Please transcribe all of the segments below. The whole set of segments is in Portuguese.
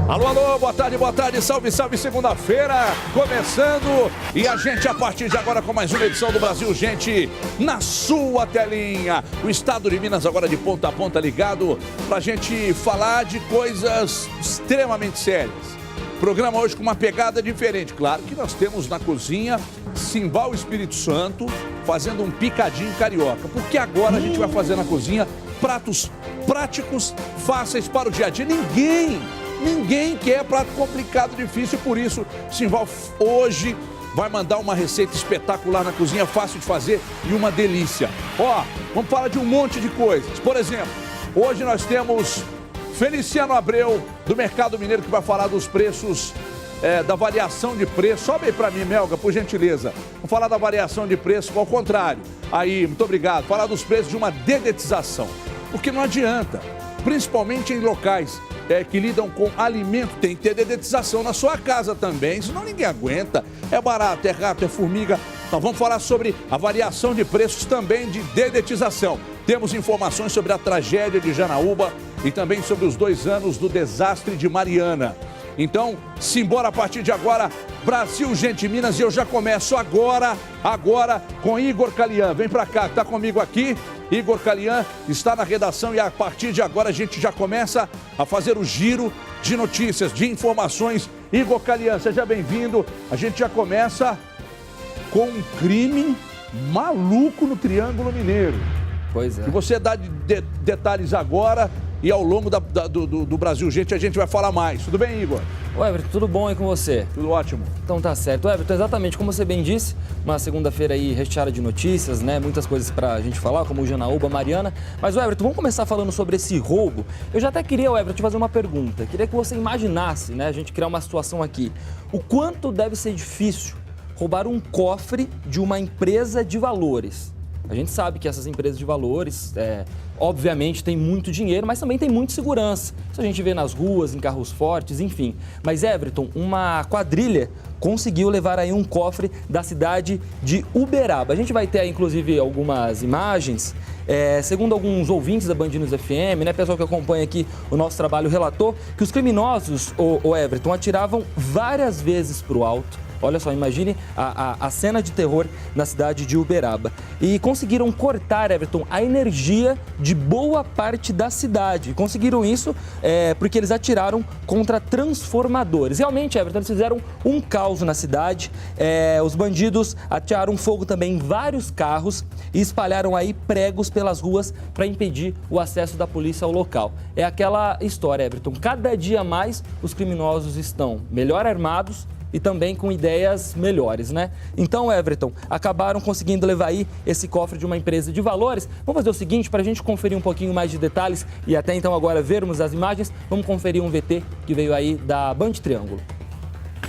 Alô, alô, boa tarde, salve, salve, segunda-feira, começando, e a gente a partir de agora com mais uma edição do Brasil Gente, na sua telinha, o estado de Minas agora de ponta a ponta ligado, pra gente falar de coisas extremamente sérias. Programa hoje com uma pegada diferente, claro que nós temos na cozinha Simbal Espírito Santo fazendo um picadinho carioca, porque agora a gente vai fazer na cozinha pratos práticos, fáceis para o dia a dia, Ninguém quer prato complicado, difícil, por isso, Simval hoje vai mandar uma receita espetacular na cozinha, fácil de fazer e uma delícia. Ó, vamos falar de um monte de coisas. Por exemplo, hoje nós temos Feliciano Abreu, do Mercado Mineiro, que vai falar dos preços, da variação de preço. Sobe aí pra mim, Melga, por gentileza. Vamos falar da variação de preço, ao contrário. Aí, muito obrigado. Falar dos preços de uma dedetização. Porque não adianta, principalmente em locais que lidam com alimento, tem que ter dedetização na sua casa também, senão ninguém aguenta. É barato, é rato, é formiga. Então vamos falar sobre a variação de preços também de dedetização. Temos informações sobre a tragédia de Janaúba e também sobre os 2 anos do desastre de Mariana. Então, simbora a partir de agora, Brasil Gente Minas, e eu já começo agora com Igor Calian. Vem pra cá, tá comigo aqui. Igor Calian está na redação e a partir de agora a gente já começa a fazer o giro de notícias, de informações. Igor Calian, seja bem-vindo. A gente já começa com um crime maluco no Triângulo Mineiro. Pois é. E você dá detalhes agora e ao longo do Brasil Gente a gente vai falar mais. Tudo bem, Igor? Ô, Everton, tudo bom aí com você? Tudo ótimo. Então tá certo. Everton, exatamente como você bem disse, uma segunda-feira aí recheada de notícias, né? Muitas coisas pra gente falar, como o Janaúba, Mariana. Mas, Everton, vamos começar falando sobre esse roubo. Eu já até queria, Everton, te fazer uma pergunta. Queria que você imaginasse, né? A gente criar uma situação aqui. O quanto deve ser difícil roubar um cofre de uma empresa de valores? A gente sabe que essas empresas de valores, obviamente, têm muito dinheiro, mas também tem muita segurança. Isso a gente vê nas ruas, em carros fortes, enfim. Mas, Everton, uma quadrilha conseguiu levar aí um cofre da cidade de Uberaba. A gente vai ter aí, inclusive, algumas imagens. Segundo alguns ouvintes da Band News FM, né, pessoal que acompanha aqui o nosso trabalho, relatou que os criminosos, o Everton, atiravam várias vezes para o alto. Olha só, imagine a cena de terror na cidade de Uberaba. E conseguiram cortar, Everton, a energia de boa parte da cidade. Conseguiram isso porque eles atiraram contra transformadores. Realmente, Everton, eles fizeram um caos na cidade. Os bandidos atiraram fogo também em vários carros e espalharam aí pregos pelas ruas para impedir o acesso da polícia ao local. É aquela história, Everton. Cada dia mais os criminosos estão melhor armados e também com ideias melhores, né? Então, Everton, acabaram conseguindo levar aí esse cofre de uma empresa de valores. Vamos fazer o seguinte, para a gente conferir um pouquinho mais de detalhes e até então agora vermos as imagens, vamos conferir um VT que veio aí da Band Triângulo.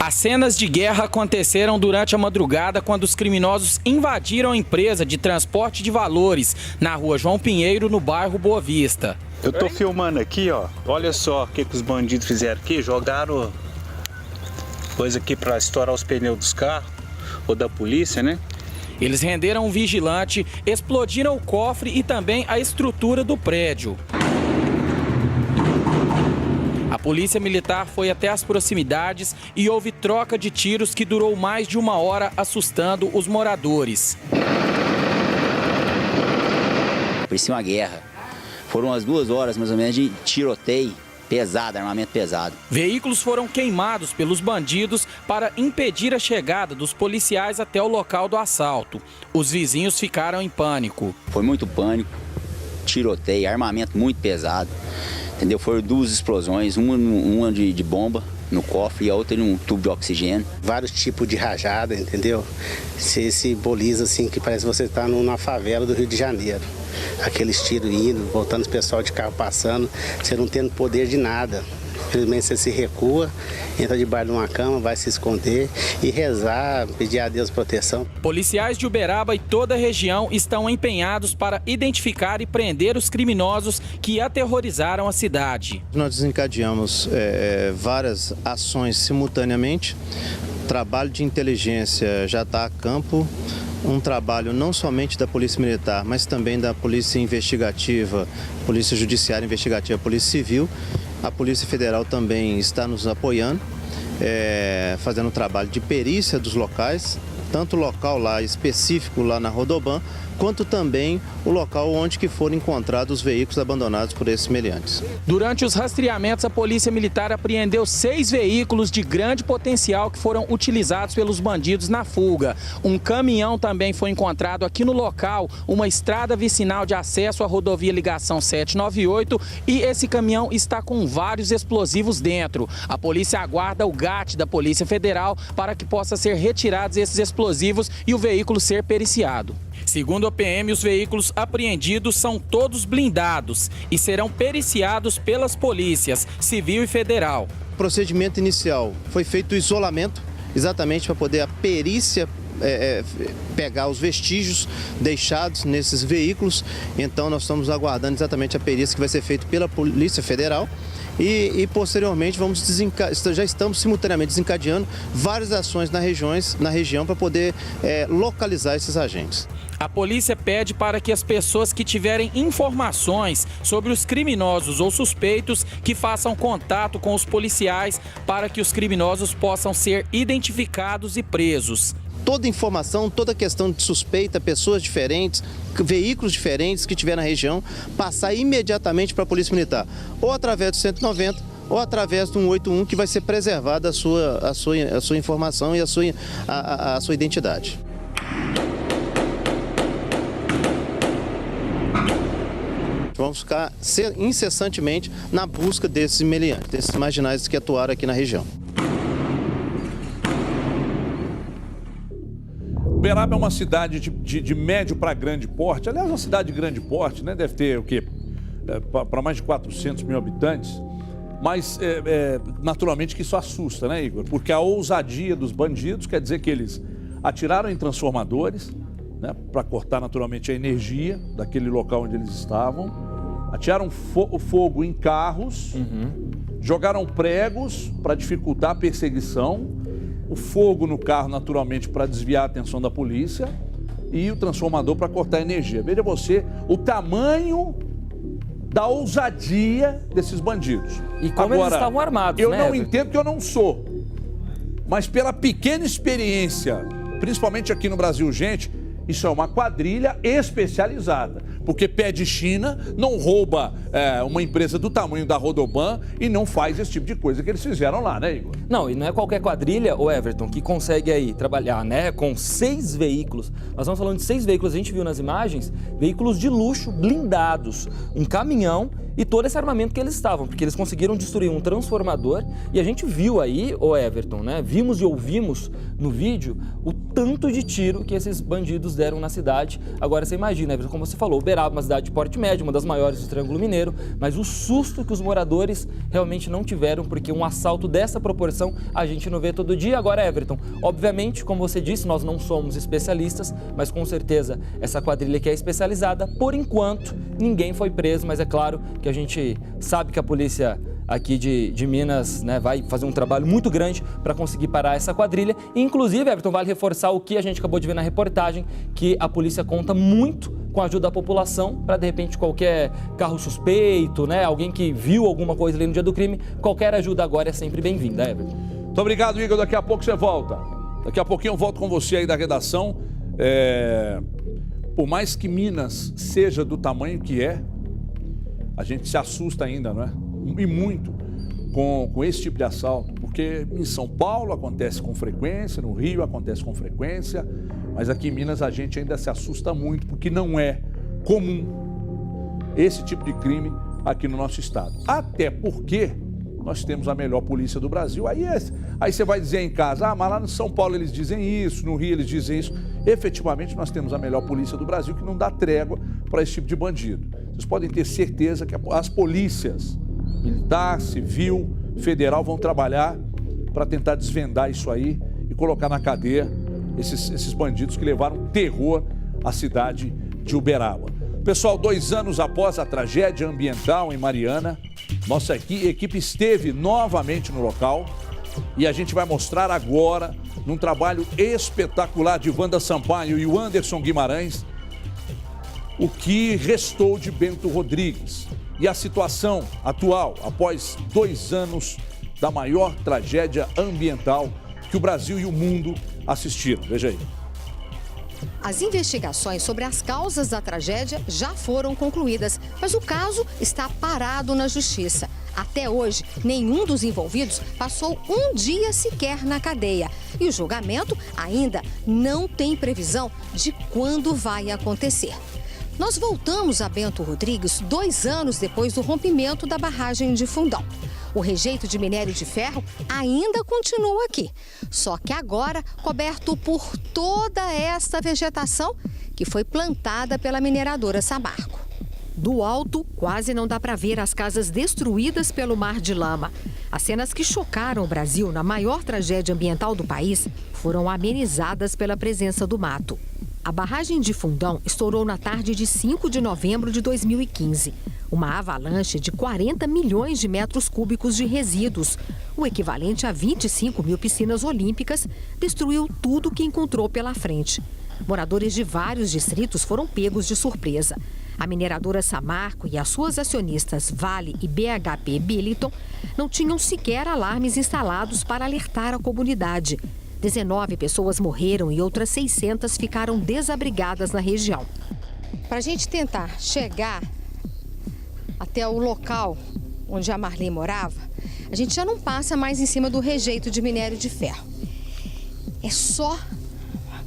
As cenas de guerra aconteceram durante a madrugada quando os criminosos invadiram a empresa de transporte de valores na rua João Pinheiro, no bairro Boa Vista. Eu tô filmando aqui, ó. Olha só o que os bandidos fizeram aqui. Jogaram coisa aqui para estourar os pneus dos carros ou da polícia, né? Eles renderam um vigilante, explodiram o cofre e também a estrutura do prédio. A polícia militar foi até as proximidades e houve troca de tiros que durou mais de 1 hora, assustando os moradores. Parecia uma guerra. Foram umas 2 horas mais ou menos de tiroteio pesado, armamento pesado. Veículos foram queimados pelos bandidos para impedir a chegada dos policiais até o local do assalto. Os vizinhos ficaram em pânico. Foi muito pânico, tiroteio, armamento muito pesado, entendeu? Foram 2 explosões, uma de bomba no cofre e a outra num tubo de oxigênio. Vários tipos de rajada, entendeu? Você simboliza assim que parece que você está numa favela do Rio de Janeiro. Aqueles tiros indo, voltando os pessoal de carro passando, você não tendo poder de nada. Infelizmente você se recua, entra debaixo de uma cama, vai se esconder e rezar, pedir a Deus proteção. Policiais de Uberaba e toda a região estão empenhados para identificar e prender os criminosos que aterrorizaram a cidade. Nós desencadeamos várias ações simultaneamente. O trabalho de inteligência já está a campo. Um trabalho não somente da Polícia Militar, mas também da Polícia Investigativa, Polícia Judiciária Investigativa, Polícia Civil. A Polícia Federal também está nos apoiando, fazendo um trabalho de perícia dos locais, tanto o local lá específico lá na Rodoban, quanto também o local onde que foram encontrados os veículos abandonados por esses meliantes. Durante os rastreamentos, a Polícia Militar apreendeu 6 veículos de grande potencial que foram utilizados pelos bandidos na fuga. Um caminhão também foi encontrado aqui no local, uma estrada vicinal de acesso à rodovia Ligação 798, e esse caminhão está com vários explosivos dentro. A polícia aguarda o GAT da Polícia Federal para que possa ser retirados esses explosivos e o veículo ser periciado. Segundo a PM, os veículos apreendidos são todos blindados e serão periciados pelas polícias civil e federal. O procedimento inicial foi feito o isolamento, exatamente para poder a perícia pegar os vestígios deixados nesses veículos. Então nós estamos aguardando exatamente a perícia que vai ser feita pela Polícia Federal. E posteriormente já estamos simultaneamente desencadeando várias ações na região para poder localizar esses agentes. A polícia pede para que as pessoas que tiverem informações sobre os criminosos ou suspeitos que façam contato com os policiais para que os criminosos possam ser identificados e presos. Toda informação, toda questão de suspeita, pessoas diferentes, veículos diferentes que tiver na região, passar imediatamente para a Polícia Militar, ou através do 190, ou através do 181, que vai ser preservada a sua informação e a sua identidade. Vamos ficar incessantemente na busca desses meliantes, desses marginais que atuaram aqui na região. Uberaba é uma cidade de médio para grande porte. Aliás, uma cidade de grande porte, né? Deve ter o quê? Para mais de 400 mil habitantes. Mas, naturalmente, que isso assusta, né, Igor? Porque a ousadia dos bandidos quer dizer que eles atiraram em transformadores, né? Para cortar, naturalmente, a energia daquele local onde eles estavam. Atiraram fogo em carros, jogaram pregos para dificultar a perseguição. O fogo no carro, naturalmente, para desviar a atenção da polícia, e o transformador para cortar a energia. Veja você o tamanho da ousadia desses bandidos. E como eles estavam armados, eu né, não Everton? entendo, que eu não sou, mas pela pequena experiência, principalmente aqui no Brasil, gente, isso é uma quadrilha especializada, porque pé de China não rouba uma empresa do tamanho da Rodoban e não faz esse tipo de coisa que eles fizeram lá, né, Igor? Não, e não é qualquer quadrilha, o Everton, que consegue aí trabalhar, né, com 6 veículos. Nós estamos falando de 6 veículos, a gente viu nas imagens, veículos de luxo, blindados, um caminhão e todo esse armamento que eles estavam, porque eles conseguiram destruir um transformador e a gente viu aí, o Everton, né, vimos e ouvimos no vídeo o tanto de tiro que esses bandidos deram na cidade. Agora você imagina, Everton, como você falou, Uberaba, uma cidade de porte médio, uma das maiores do Triângulo Mineiro, mas o susto que os moradores realmente não tiveram, porque um assalto dessa proporção a gente não vê todo dia. Agora, Everton, obviamente, como você disse, nós não somos especialistas, mas com certeza essa quadrilha que é especializada, por enquanto, ninguém foi preso, mas é claro que a gente sabe que a polícia aqui de Minas, né, vai fazer um trabalho muito grande para conseguir parar essa quadrilha. E, inclusive, Everton, vale reforçar o que a gente acabou de ver na reportagem, que a polícia conta muito com a ajuda da população para, de repente, qualquer carro suspeito, né, alguém que viu alguma coisa ali no dia do crime, qualquer ajuda agora é sempre bem-vinda, Everton. Muito obrigado, Igor. Daqui a pouco você volta. Daqui a pouquinho eu volto com você aí da redação. Por mais que Minas seja do tamanho que é, a gente se assusta ainda, não é? E muito com esse tipo de assalto, porque em São Paulo acontece com frequência, no Rio acontece com frequência, mas aqui em Minas a gente ainda se assusta muito, porque não é comum esse tipo de crime aqui no nosso estado. Até porque nós temos a melhor polícia do Brasil. Aí você vai dizer em casa, mas lá no São Paulo eles dizem isso, no Rio eles dizem isso. Efetivamente nós temos a melhor polícia do Brasil, que não dá trégua para esse tipo de bandido. Vocês podem ter certeza que as polícias militar, civil, federal vão trabalhar para tentar desvendar isso aí e colocar na cadeia esses bandidos que levaram terror à cidade de Uberaba. Pessoal, 2 anos após a tragédia ambiental em Mariana, nossa equipe esteve novamente no local e a gente vai mostrar agora, num trabalho espetacular de Wanda Sampaio e o Anderson Guimarães, o que restou de Bento Rodrigues. E a situação atual, após 2 anos da maior tragédia ambiental que o Brasil e o mundo assistiram. Veja aí. As investigações sobre as causas da tragédia já foram concluídas, mas o caso está parado na justiça. Até hoje, nenhum dos envolvidos passou um dia sequer na cadeia. E o julgamento ainda não tem previsão de quando vai acontecer. Nós voltamos a Bento Rodrigues 2 anos depois do rompimento da barragem de Fundão. O rejeito de minério de ferro ainda continua aqui, só que agora coberto por toda esta vegetação que foi plantada pela mineradora Samarco. Do alto, quase não dá para ver as casas destruídas pelo mar de lama. As cenas que chocaram o Brasil na maior tragédia ambiental do país foram amenizadas pela presença do mato. A barragem de Fundão estourou na tarde de 5 de novembro de 2015. Uma avalanche de 40 milhões de metros cúbicos de resíduos, o equivalente a 25 mil piscinas olímpicas, destruiu tudo que encontrou pela frente. Moradores de vários distritos foram pegos de surpresa. A mineradora Samarco e as suas acionistas Vale e BHP Billiton não tinham sequer alarmes instalados para alertar a comunidade. 19 pessoas morreram e outras 600 ficaram desabrigadas na região. Para a gente tentar chegar até o local onde a Marli morava, a gente já não passa mais em cima do rejeito de minério de ferro. É só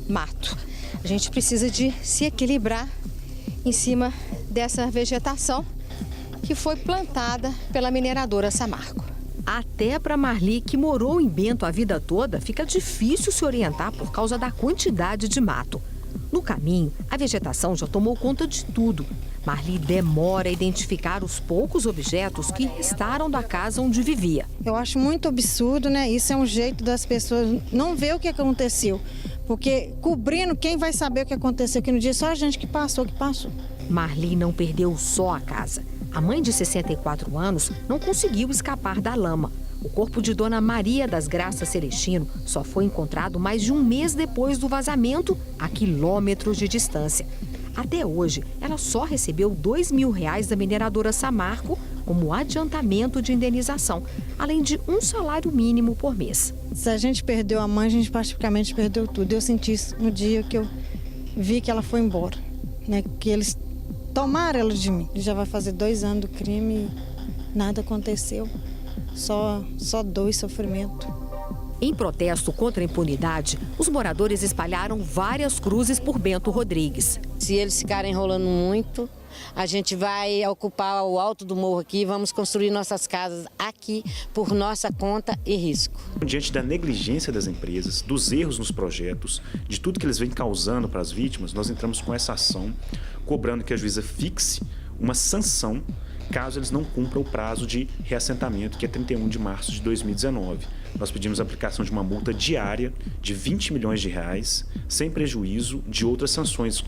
mato. A gente precisa de se equilibrar em cima dessa vegetação que foi plantada pela mineradora Samarco. Até para Marli, que morou em Bento a vida toda, fica difícil se orientar por causa da quantidade de mato. No caminho, a vegetação já tomou conta de tudo. Marli demora a identificar os poucos objetos que restaram da casa onde vivia. Eu acho muito absurdo, né? Isso é um jeito das pessoas não ver o que aconteceu. Porque cobrindo, quem vai saber o que aconteceu aqui no dia? Só a gente que passou. Marli não perdeu só a casa. A mãe de 64 anos não conseguiu escapar da lama. O corpo de Dona Maria das Graças Celestino só foi encontrado mais de um mês depois do vazamento, a quilômetros de distância. Até hoje, ela só recebeu R$2.000 da mineradora Samarco como adiantamento de indenização, além de um salário mínimo por mês. Se a gente perdeu a mãe, a gente praticamente perdeu tudo. Eu senti isso no dia que eu vi que ela foi embora, né? Que eles tomaram ela de mim. Já vai fazer 2 anos do crime e nada aconteceu. Só dor e sofrimento. Em protesto contra a impunidade, os moradores espalharam várias cruzes por Bento Rodrigues. Se eles ficarem enrolando muito, a gente vai ocupar o alto do morro aqui, vamos construir nossas casas aqui por nossa conta e risco. Diante da negligência das empresas, dos erros nos projetos, de tudo que eles vêm causando para as vítimas, nós entramos com essa ação, cobrando que a juíza fixe uma sanção caso eles não cumpram o prazo de reassentamento, que é 31 de março de 2019. Nós pedimos a aplicação de uma multa diária de R$20 milhões, sem prejuízo de outras sanções,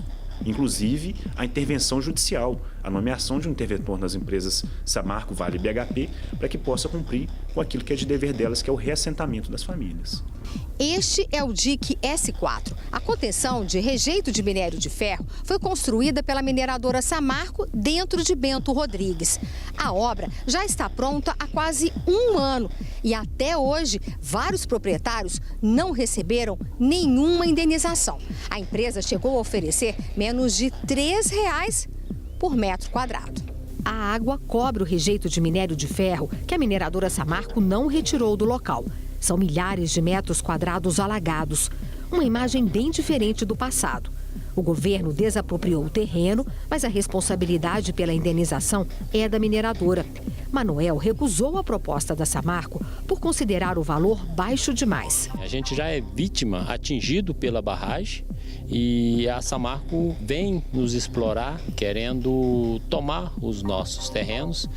inclusive a intervenção judicial, a nomeação de um interventor nas empresas Samarco, Vale e BHP, para que possa cumprir com aquilo que é de dever delas, que é o reassentamento das famílias. Este é o dique S4. A contenção de rejeito de minério de ferro foi construída pela mineradora Samarco dentro de Bento Rodrigues. A obra já está pronta há quase 1 ano e até hoje vários proprietários não receberam nenhuma indenização. A empresa chegou a oferecer menos de R$3 por metro quadrado. A água cobre o rejeito de minério de ferro que a mineradora Samarco não retirou do local. São milhares de metros quadrados alagados. Uma imagem bem diferente do passado. O governo desapropriou o terreno, mas a responsabilidade pela indenização é da mineradora. Manoel recusou a proposta da Samarco por considerar o valor baixo demais. A gente já é vítima, atingido pela barragem, e a Samarco vem nos explorar, querendo tomar os nossos terrenos,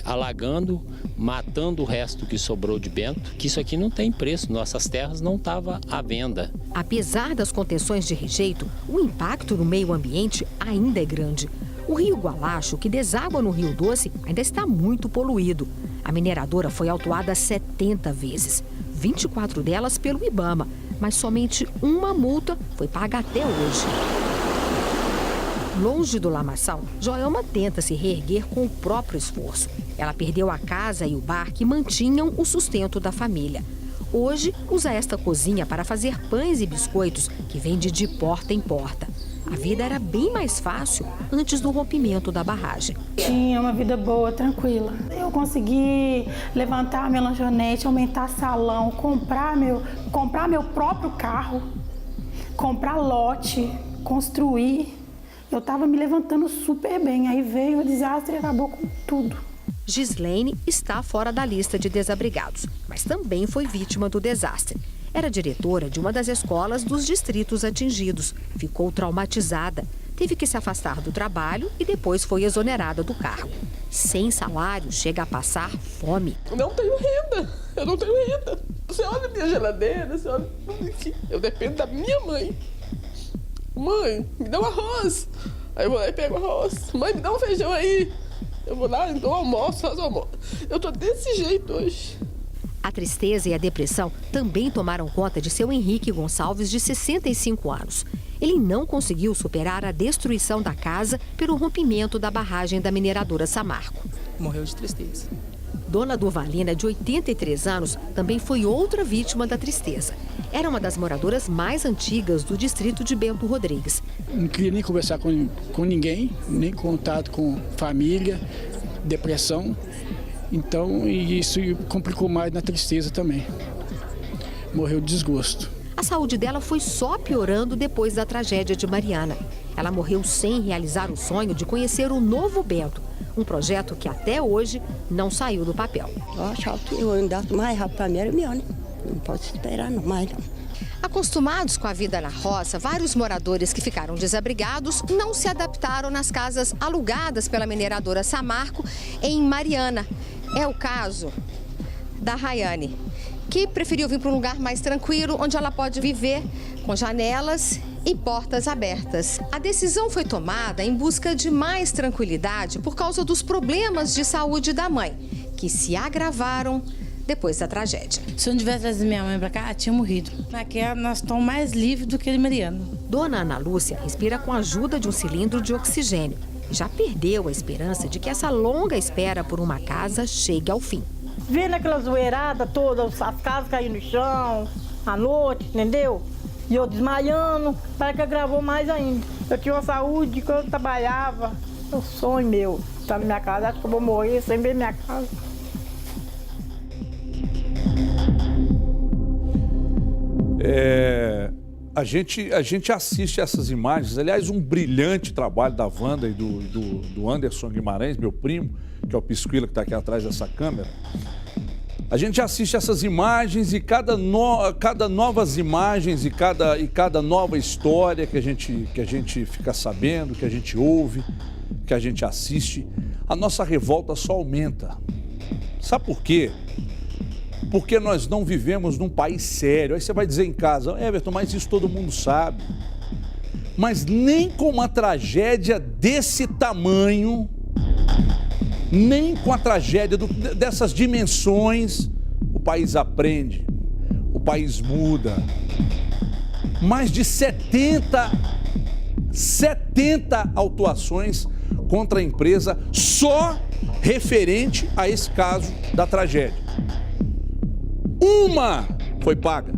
alagando, matando o resto que sobrou de Bento, que isso aqui não tem preço, nossas terras não estavam à venda. Apesar das contenções de rejeito, o impacto no meio ambiente ainda é grande. O rio Gualacho, que deságua no Rio Doce, ainda está muito poluído. A mineradora foi autuada 70 vezes, 24 delas pelo IBAMA, mas somente uma multa foi paga até hoje. Longe do lamaçal, Joelma tenta se reerguer com o próprio esforço. Ela perdeu a casa e o bar que mantinham o sustento da família. Hoje, usa esta cozinha para fazer pães e biscoitos que vende de porta em porta. A vida era bem mais fácil antes do rompimento da barragem. Tinha uma vida boa, tranquila. Eu consegui levantar minha lanchonete, aumentar salão, comprar meu próprio carro, comprar lote, construir. Eu estava me levantando super bem. Aí veio o desastre e acabou com tudo. Gislaine está fora da lista de desabrigados, mas também foi vítima do desastre. Era diretora de uma das escolas dos distritos atingidos. Ficou traumatizada. Teve que se afastar do trabalho e depois foi exonerada do cargo. Sem salário, chega a passar fome. Não tenho renda. Eu não tenho renda. Você olha minha geladeira, você olha tudo aqui. Eu dependo da minha mãe. Mãe, me dá um arroz. Aí eu vou lá e pego o arroz. Mãe, me dá um feijão aí. Eu vou lá e dou almoço, faço almoço. Eu tô desse jeito hoje. A tristeza e a depressão também tomaram conta de seu Henrique Gonçalves, de 65 anos. Ele não conseguiu superar a destruição da casa pelo rompimento da barragem da mineradora Samarco. Morreu de tristeza. Dona Durvalina, de 83 anos, também foi outra vítima da tristeza. Era uma das moradoras mais antigas do distrito de Bento Rodrigues. Não queria nem conversar com ninguém, nem contato com família, depressão. Então, isso complicou mais na tristeza também. Morreu de desgosto. A saúde dela foi só piorando depois da tragédia de Mariana. Ela morreu sem realizar o sonho de conhecer o Novo Bento, um projeto que até hoje não saiu do papel. Eu achava que eu andasse mais rápido para mim era melhor, né? Não posso esperar não, mais não. Acostumados com a vida na roça, vários moradores que ficaram desabrigados não se adaptaram nas casas alugadas pela mineradora Samarco em Mariana. É o caso da Rayane, que preferiu vir para um lugar mais tranquilo, onde ela pode viver com janelas e portas abertas. A decisão foi tomada em busca de mais tranquilidade por causa dos problemas de saúde da mãe, que se agravaram depois da tragédia. Se eu não tivesse trazido minha mãe para cá, tinha morrido. Aqui nós estamos mais livres do que de Mariana. Dona Ana Lúcia respira com a ajuda de um cilindro de oxigênio. Já perdeu a esperança de que essa longa espera por uma casa chegue ao fim. Vendo aquela zoeirada toda, as casas caindo no chão, à noite, entendeu? E eu desmaiando, para que agravou mais ainda. Eu tinha uma saúde quando eu trabalhava, o sonho meu, estar na minha casa, acho que eu vou morrer sem ver minha casa. A gente assiste essas imagens, aliás, um brilhante trabalho da Wanda e do Anderson Guimarães, meu primo, que é o Pisquila, que está aqui atrás dessa câmera. A gente assiste essas imagens e cada novas imagens e cada nova história que a gente fica sabendo, que a gente ouve, que a gente assiste, a nossa revolta só aumenta. Sabe por quê? Porque nós não vivemos num país sério. Aí você vai dizer em casa, Everton, mas isso todo mundo sabe. Mas nem com uma tragédia desse tamanho, nem com a tragédia dessas dimensões, o país aprende, o país muda. Mais de 70 autuações contra a empresa só referente a esse caso da tragédia. Uma foi paga,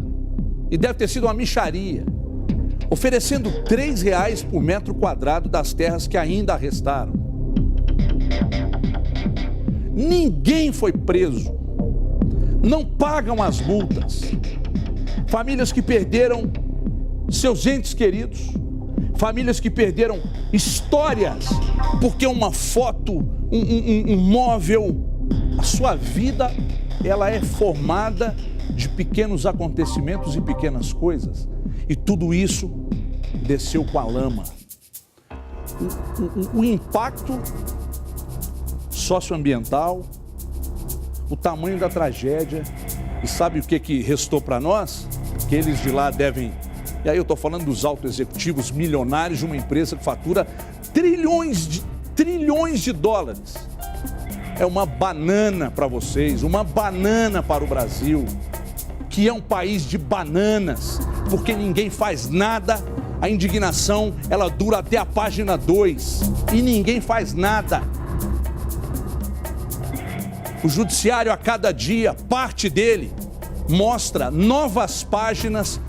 e deve ter sido uma mixaria, oferecendo R$3 por metro quadrado das terras que ainda restaram. Ninguém foi preso, não pagam as multas. Famílias que perderam seus entes queridos, famílias que perderam histórias, porque uma foto, um móvel, a sua vida, ela é formada de pequenos acontecimentos e pequenas coisas. E tudo isso desceu com a lama. O impacto socioambiental, o tamanho da tragédia. E sabe o que restou para nós? Que eles de lá devem... E aí eu estou falando dos altos executivos milionários de uma empresa que fatura trilhões de dólares. É uma banana para vocês, uma banana para o Brasil, que é um país de bananas, porque ninguém faz nada A indignação, ela dura até a página 2 e ninguém faz nada. O judiciário, a cada dia, parte dele, mostra novas páginas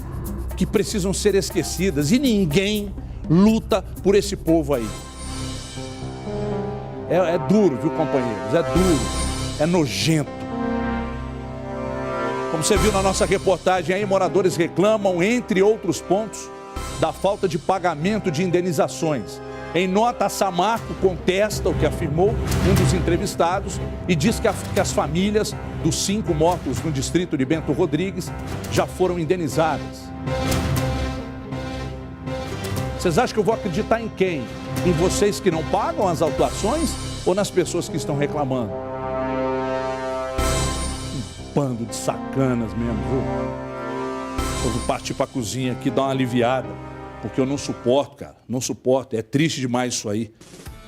que precisam ser esquecidas e ninguém luta por esse povo aí. É duro, viu, companheiros? É duro, é nojento. Como você viu na nossa reportagem aí, moradores reclamam, entre outros pontos, da falta de pagamento de indenizações. Em nota, a Samarco contesta o que afirmou um dos entrevistados e diz que as famílias dos 5 mortos no distrito de Bento Rodrigues já foram indenizadas. Vocês acham que eu vou acreditar em quem? Em vocês que não pagam as autuações ou nas pessoas que estão reclamando? Um bando de sacanas mesmo, viu? Eu vou partir para a cozinha aqui, dar uma aliviada. Porque eu não suporto, cara. Não suporto. É triste demais isso aí.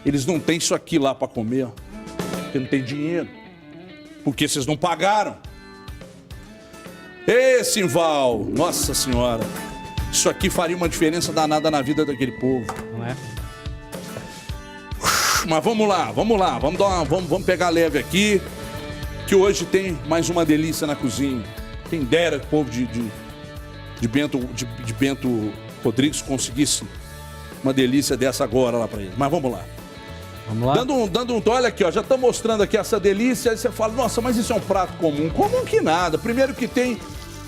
Eles não têm isso aqui lá para comer, ó. Porque não tem dinheiro. Porque vocês não pagaram. Ê, Simval! Nossa Senhora! Isso aqui faria uma diferença danada na vida daquele povo. Não é? Mas vamos lá. Vamos pegar leve aqui. Que hoje tem mais uma delícia na cozinha. Quem dera o povo de Bento Rodrigues conseguisse uma delícia dessa agora lá para ele. Mas vamos lá. Vamos lá? Olha aqui, ó, já estão mostrando aqui essa delícia, aí você fala, nossa, mas isso é um prato comum. Comum que nada. Primeiro que tem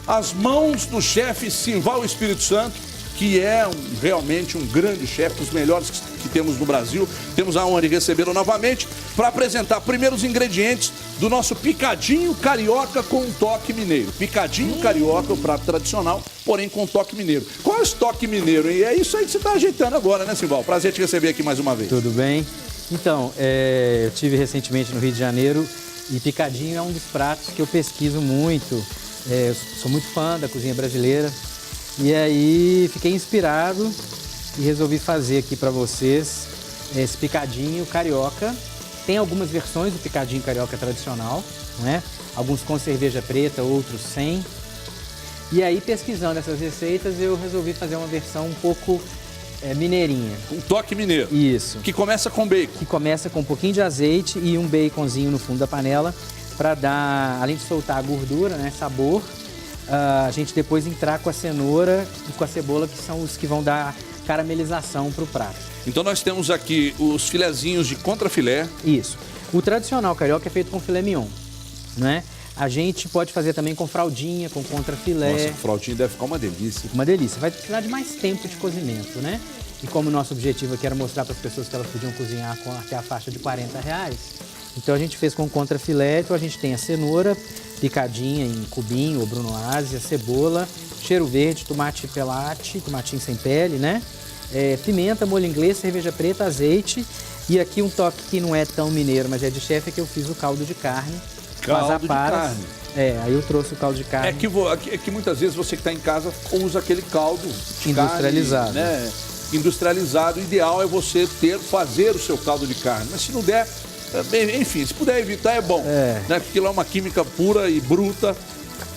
as mãos do chefe Simval Espírito Santo, que é realmente um grande chefe, dos melhores que temos no Brasil. Temos a honra de recebê-lo novamente para apresentar primeiro os ingredientes do nosso picadinho carioca com um toque mineiro. Picadinho carioca, o prato tradicional, porém com toque mineiro. Qual é esse toque mineiro? E é isso aí que você está ajeitando agora, né, Simval? Prazer te receber aqui mais uma vez. Tudo bem? Então, eu estive recentemente no Rio de Janeiro e picadinho é um dos pratos que eu pesquiso muito. Eu sou muito fã da cozinha brasileira. E aí fiquei inspirado e resolvi fazer aqui para vocês esse picadinho carioca. Tem algumas versões do picadinho carioca tradicional, né? Alguns com cerveja preta, outros sem. E aí, pesquisando essas receitas, eu resolvi fazer uma versão um pouco mineirinha. Um toque mineiro. Isso. Que começa com bacon. Que começa com um pouquinho de azeite e um baconzinho no fundo da panela para dar, além de soltar a gordura, né, sabor. A gente depois entrar com a cenoura e com a cebola, que são os que vão dar caramelização para o prato. Então nós temos aqui os filezinhos de contrafilé. Isso. O tradicional carioca é feito com filé mignon, né? A gente pode fazer também com fraldinha, com contrafilé. Nossa, fraldinha deve ficar uma delícia. Uma delícia. Vai precisar de mais tempo de cozimento, né? E como o nosso objetivo aqui era mostrar para as pessoas que elas podiam cozinhar com até a faixa de R$40, então a gente fez com contrafilé. Então a gente tem a cenoura picadinha em cubinho ou brunoise, a cebola, cheiro verde, tomate pelate, tomatinho sem pele, né? Pimenta, molho inglês, cerveja preta, azeite. E aqui um toque que não é tão mineiro, mas é de chefe, é que eu fiz o caldo de carne. Caldo de carne. Aí eu trouxe o caldo de carne. É que muitas vezes você que está em casa usa aquele caldo de industrializado. Carne, né? Industrializado. O ideal é você fazer o seu caldo de carne. Mas se não der, enfim, se puder evitar é bom. Né? Porque lá é uma química pura e bruta.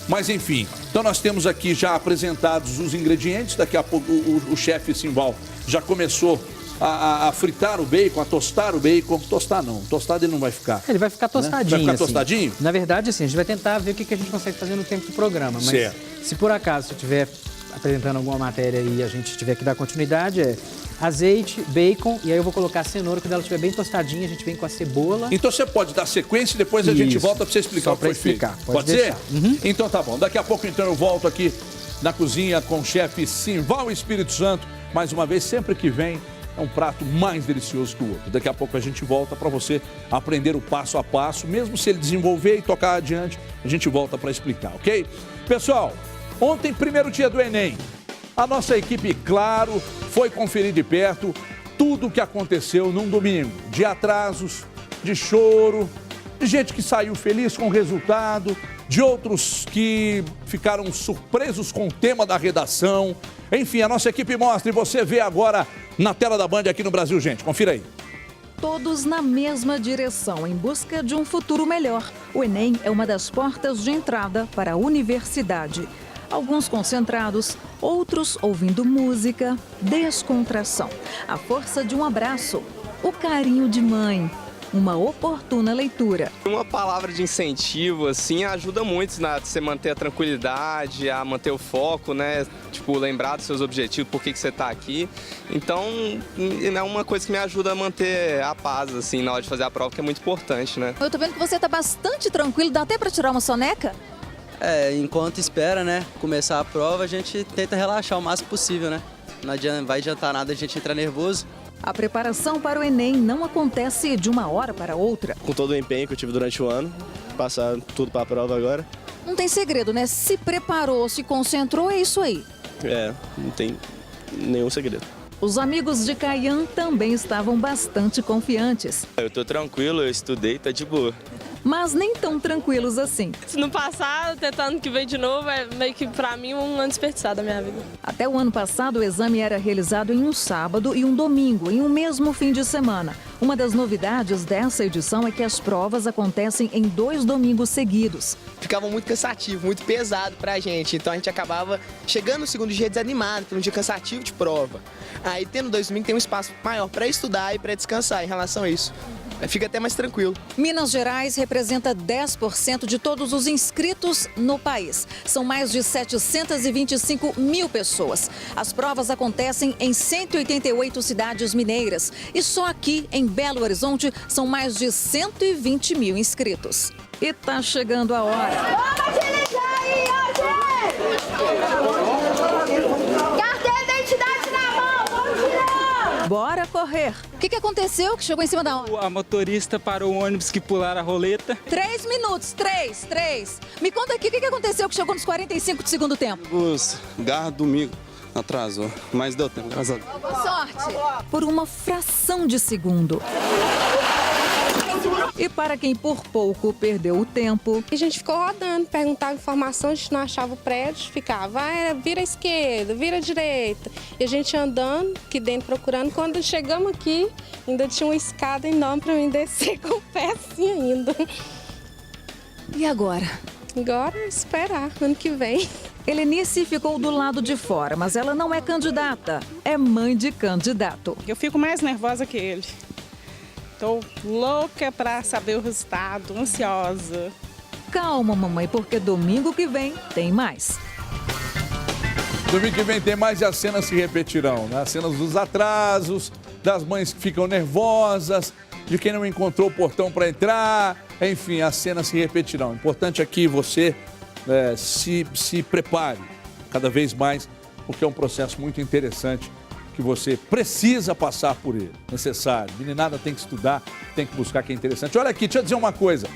Mas enfim, então nós temos aqui já apresentados os ingredientes. Daqui a pouco o chefe Simval já começou a fritar o bacon, a tostar o bacon. Tostar não, tostado ele não vai ficar. Ele vai ficar tostadinho. Vai ficar assim. tostadinho? Na verdade, assim, a gente vai tentar ver o que a gente consegue fazer no tempo do programa. Mas certo. Se por acaso você estiver apresentando alguma matéria e a gente tiver que dar continuidade, azeite, bacon, e aí eu vou colocar a cenoura. Quando ela estiver bem tostadinha, a gente vem com a cebola. Então você pode dar sequência e depois a gente volta para você explicar o que foi feito. Pode ser? Uhum. Então tá bom. Daqui a pouco então eu volto aqui na cozinha com o chefe Simval Espírito Santo. Mais uma vez, sempre que vem, é um prato mais delicioso que o outro. Daqui a pouco a gente volta para você aprender o passo a passo. Mesmo se ele desenvolver e tocar adiante, a gente volta para explicar, ok? Pessoal, ontem, primeiro dia do Enem, a nossa equipe, claro, foi conferir de perto tudo o que aconteceu num domingo. De atrasos, de choro, de gente que saiu feliz com o resultado, de outros que ficaram surpresos com o tema da redação. Enfim, a nossa equipe mostra e você vê agora na tela da Band aqui no Brasil, gente. Confira aí. Todos na mesma direção, em busca de um futuro melhor. O Enem é uma das portas de entrada para a universidade. Alguns concentrados, outros ouvindo música, descontração. A força de um abraço, o carinho de mãe, uma oportuna leitura. Uma palavra de incentivo, assim, ajuda muito na você manter a tranquilidade, a manter o foco, né? Tipo, lembrar dos seus objetivos, por que você está aqui. Então, é uma coisa que me ajuda a manter a paz, assim, na hora de fazer a prova, que é muito importante, né? Eu tô vendo que você tá bastante tranquilo, dá até para tirar uma soneca? Enquanto espera, né, começar a prova, a gente tenta relaxar o máximo possível, né? Não vai adiantar nada a gente entrar nervoso. A preparação para o Enem não acontece de uma hora para outra. Com todo o empenho que eu tive durante o ano, passar tudo para a prova agora. Não tem segredo, né? Se preparou, se concentrou, é isso aí. Não tem nenhum segredo. Os amigos de Caian também estavam bastante confiantes. Eu tô tranquilo, eu estudei, tá de boa. Mas nem tão tranquilos assim. Se não passar, tentando que vem de novo, é meio que pra mim um ano desperdiçado da minha vida. Até o ano passado, o exame era realizado em um sábado e um domingo, em um mesmo fim de semana. Uma das novidades dessa edição é que as provas acontecem em 2 domingos seguidos. Ficava muito cansativo, muito pesado pra gente, então a gente acabava chegando no segundo dia desanimado, por um dia cansativo de prova. Aí tendo 2 domingos tem um espaço maior para estudar e para descansar em relação a isso. Fica até mais tranquilo. Minas Gerais representa 10% de todos os inscritos no país. São mais de 725 mil pessoas. As provas acontecem em 188 cidades mineiras. E só aqui, em Belo Horizonte, são mais de 120 mil inscritos. E tá chegando a hora. Vamos utilizar aí, carteira de identidade na mão, vamos tirar! Bora correr. O que aconteceu que chegou em cima da hora? A motorista parou o ônibus que pularam a roleta. 3 minutos, 3. Me conta aqui o que aconteceu que chegou nos 45 do segundo tempo. Os garras domingo atrasou, mas deu tempo, graças a Deus. Boa sorte. Por uma fração de segundo. E para quem por pouco perdeu o tempo... A gente ficou rodando, perguntava informação, a gente não achava o prédio, ficava, vira à esquerda, vira à direita. E a gente andando aqui dentro procurando, quando chegamos aqui, ainda tinha uma escada enorme para mim descer com o pé assim ainda. E agora? Agora esperar, ano que vem. Helenice ficou do lado de fora, mas ela não é candidata, é mãe de candidato. Eu fico mais nervosa que ele. Estou louca para saber o resultado, ansiosa. Calma, mamãe, porque domingo que vem tem mais. Domingo que vem tem mais e as cenas se repetirão, né? As cenas dos atrasos, das mães que ficam nervosas, de quem não encontrou o portão para entrar, enfim, as cenas se repetirão. O importante é que você se prepare cada vez mais, porque é um processo muito interessante que você precisa passar por ele, necessário. Meninada tem que estudar, tem que buscar que é interessante. Olha aqui, deixa eu dizer uma coisa.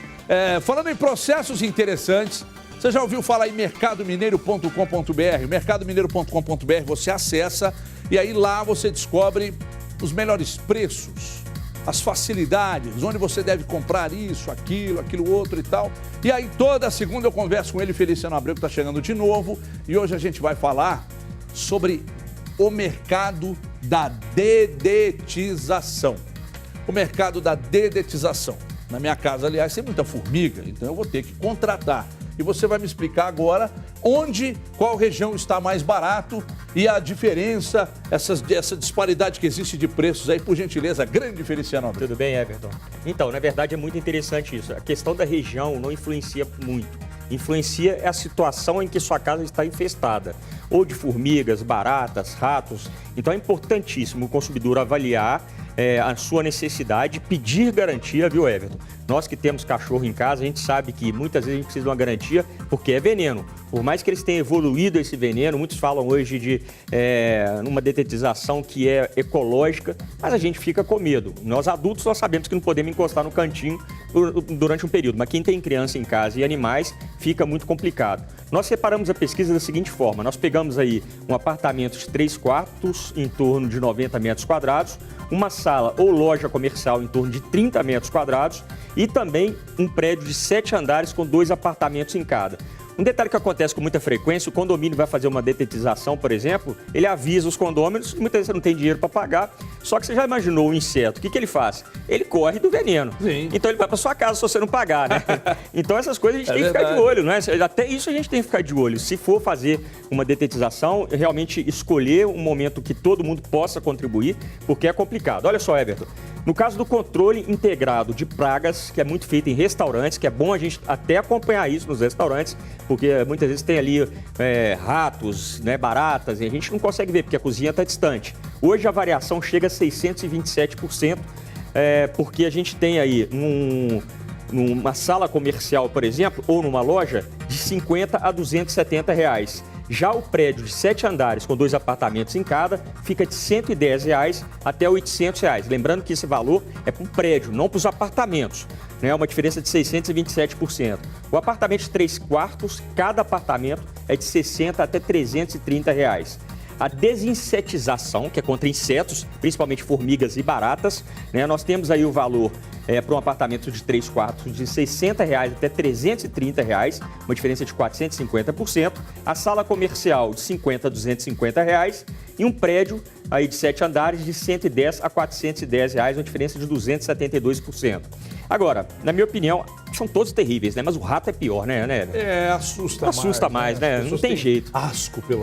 Falando em processos interessantes, você já ouviu falar em mercadomineiro.com.br? Mercadomineiro.com.br, você acessa e aí lá você descobre os melhores preços, as facilidades, onde você deve comprar isso, aquilo outro e tal. E aí toda segunda eu converso com ele, Feliciano Abreu, que está chegando de novo. E hoje a gente vai falar sobre o mercado da dedetização. O mercado da dedetização. Na minha casa, aliás, tem muita formiga, então eu vou ter que contratar. E você vai me explicar agora qual região está mais barato e a diferença, essa disparidade que existe de preços aí, por gentileza, grande Feliciano Abreu. Tudo bem, Everton? Então, na verdade, é muito interessante isso. A questão da região não influencia muito. Influencia a situação em que sua casa está infestada, ou de formigas, baratas, ratos. Então é importantíssimo o consumidor avaliar a sua necessidade, pedir garantia, viu, Everton? Nós que temos cachorro em casa, a gente sabe que muitas vezes a gente precisa de uma garantia porque é veneno. Por mais que eles tenham evoluído esse veneno, muitos falam hoje de uma dedetização que é ecológica, mas a gente fica com medo. Nós adultos nós sabemos que não podemos encostar no cantinho durante um período, mas quem tem criança em casa e animais fica muito complicado. Nós separamos a pesquisa da seguinte forma, nós pegamos aí um apartamento de 3 quartos em torno de 90 metros quadrados, uma sala ou loja comercial em torno de 30 metros quadrados e também um prédio de 7 andares com 2 apartamentos em cada. Um detalhe que acontece com muita frequência, o condomínio vai fazer uma detetização, por exemplo, ele avisa os condôminos, e muitas vezes você não tem dinheiro para pagar, só que você já imaginou o inseto, o que ele faz? Ele corre do veneno. Sim. Então ele vai para sua casa se você não pagar, né? Então essas coisas a gente tem que ficar de olho, né? Até isso a gente tem que ficar de olho. Se for fazer uma detetização, realmente escolher um momento que todo mundo possa contribuir, porque é complicado. Olha só, Everton. No caso do controle integrado de pragas, que é muito feito em restaurantes, que é bom a gente até acompanhar isso nos restaurantes, porque muitas vezes tem ali ratos, né, baratas, e a gente não consegue ver, porque a cozinha está distante. Hoje a variação chega a 627%, porque a gente tem aí numa sala comercial, por exemplo, ou numa loja, de 50 a 270 reais. Já o prédio de 7 andares, com 2 apartamentos em cada, fica de R$ 110 até R$ 800. Lembrando que esse valor é para o prédio, não para os apartamentos. É uma diferença de 627%. O apartamento de 3 quartos, cada apartamento é de 60 até R$ 330. A desinsetização, que é contra insetos, principalmente formigas e baratas, né? Nós temos aí o valor para um apartamento de 3 quartos de R$ 60 até R$ 330, uma diferença de 450%. A sala comercial de 50 a R$ 250 e um prédio aí de 7 andares de 110 a R$ 410, uma diferença de 272%. Agora, na minha opinião, são todos terríveis, né? Mas o rato é pior, né? Assusta mais, né? Não tem jeito. Asco pelo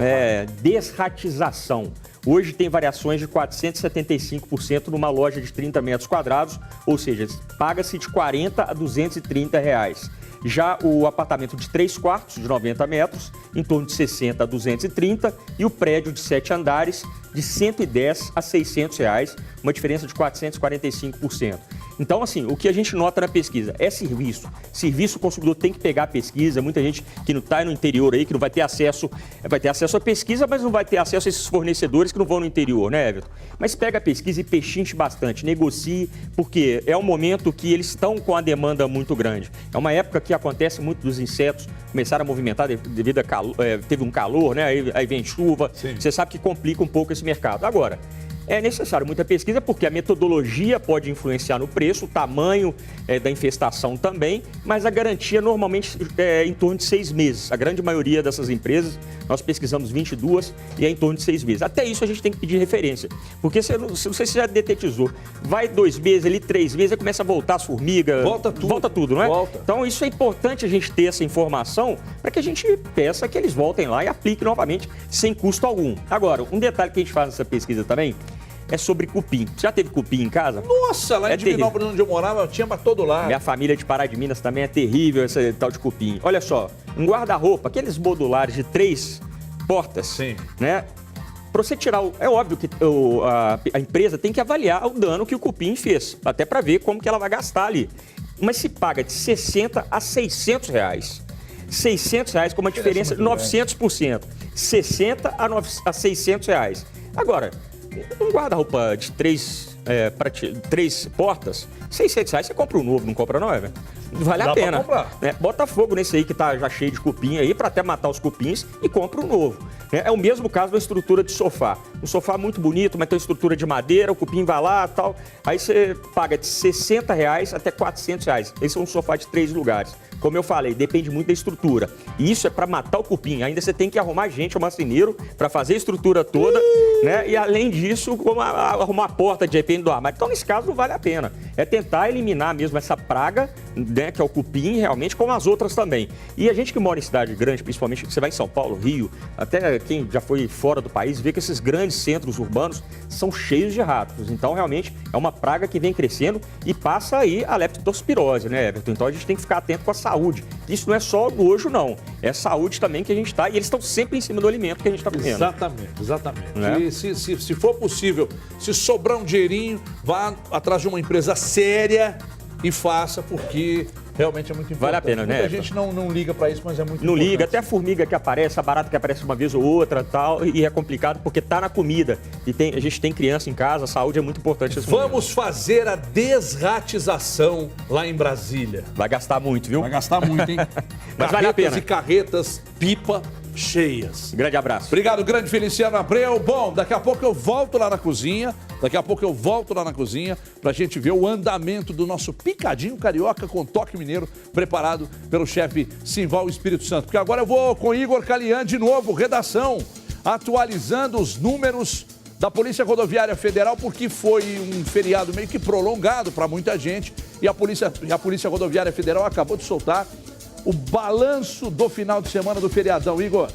Desratização. Hoje tem variações de 475% numa loja de 30 metros quadrados, ou seja, paga-se de 40 a R$ 230. Já o apartamento de 3 quartos, de 90 metros, em torno de 60 a 230, e o prédio de 7 andares, de 110 a R$ 600, uma diferença de 445%. Então, assim, o que a gente nota na pesquisa é serviço. Serviço, o consumidor tem que pegar a pesquisa. Muita gente que não está no interior aí, que não vai ter acesso à pesquisa, mas não vai ter acesso a esses fornecedores que não vão no interior, né, Everton? Mas pega a pesquisa e pechinche bastante, negocie, porque é um momento que eles estão com a demanda muito grande. É uma época que acontece muito dos insetos começaram a movimentar devido a calor, teve um calor, né? Aí vem chuva. Sim. Você sabe que complica um pouco esse mercado. Agora, é necessário muita pesquisa porque a metodologia pode influenciar no preço, o tamanho da infestação também, mas a garantia normalmente é em torno de 6 meses. A grande maioria dessas empresas, nós pesquisamos 22 e é em torno de 6 meses. Até isso a gente tem que pedir referência, porque não sei se você já detetizou, vai 2 meses ali, 3 meses, aí começa a voltar as formigas. Volta tudo, não é? Volta. Então isso é importante a gente ter essa informação para que a gente peça que eles voltem lá e apliquem novamente sem custo algum. Agora, um detalhe que a gente faz nessa pesquisa também é sobre cupim. Já teve cupim em casa? Nossa, lá em Divinópolis, onde eu morava, eu tinha para todo lado. Minha família de Pará de Minas também é terrível esse tal de cupim. Olha só, um guarda-roupa, aqueles modulares de 3 portas, sim, né? Para você tirar, é óbvio que a empresa tem que avaliar o dano que o cupim fez, até para ver como que ela vai gastar ali. Mas se paga de 60 a 600 reais. 600 reais com uma diferença de 900%. 60 a 600 reais. Agora, um guarda-roupa de 3 portas, 600 reais, você compra um novo, não compra não, velho? Vale a pena. Bota fogo nesse aí que tá já cheio de cupim aí, para até matar os cupins, e compra um novo. É o mesmo caso da estrutura de sofá. Um sofá muito bonito, mas tem estrutura de madeira, o cupim vai lá e tal. Aí você paga de 60 reais até 400 reais. Esse é um sofá de 3 lugares. Como eu falei, depende muito da estrutura. E isso é para matar o cupim. Ainda você tem que arrumar gente, um marceneiro, para fazer a estrutura toda, né? E além disso, arrumar a porta de repente do armário. Então, nesse caso, não vale a pena. É tentar eliminar mesmo essa praga, né, que é o cupim, realmente, como as outras também. E a gente que mora em cidade grande, principalmente que você vai em São Paulo, Rio, até quem já foi fora do país, vê que esses grandes centros urbanos são cheios de ratos. Então, realmente, é uma praga que vem crescendo e passa aí a leptospirose, né, Everton? Então, a gente tem que ficar atento com a saúde. Isso não é só nojo, não. É saúde também que a gente está, e eles estão sempre em cima do alimento que a gente está comendo. Exatamente. Né? E se for possível, se sobrar um dinheirinho, vá atrás de uma empresa séria e faça, porque realmente é muito importante. Vale a pena, né? A gente não liga para isso, mas é muito importante. Não liga, até a formiga que aparece, a barata que aparece uma vez ou outra tal, e é complicado porque tá na comida. E a gente tem criança em casa, a saúde é muito importante. Vamos fazer a desratização lá em Brasília. Vai gastar muito, viu? Vai gastar muito, hein? Mas vale a pena. E carretas, pipa cheias. Grande abraço. Obrigado, grande Feliciano Abreu. Bom, daqui a pouco eu volto lá na cozinha Daqui a pouco eu volto lá na cozinha pra gente ver o andamento do nosso picadinho carioca com toque mineiro, preparado pelo chefe Simval Espírito Santo. Porque agora eu vou com Igor Calian de novo, redação, atualizando os números da Polícia Rodoviária Federal, porque foi um feriado meio que prolongado para muita gente e a Polícia Rodoviária Federal acabou de soltar o balanço do final de semana do feriadão. Igor.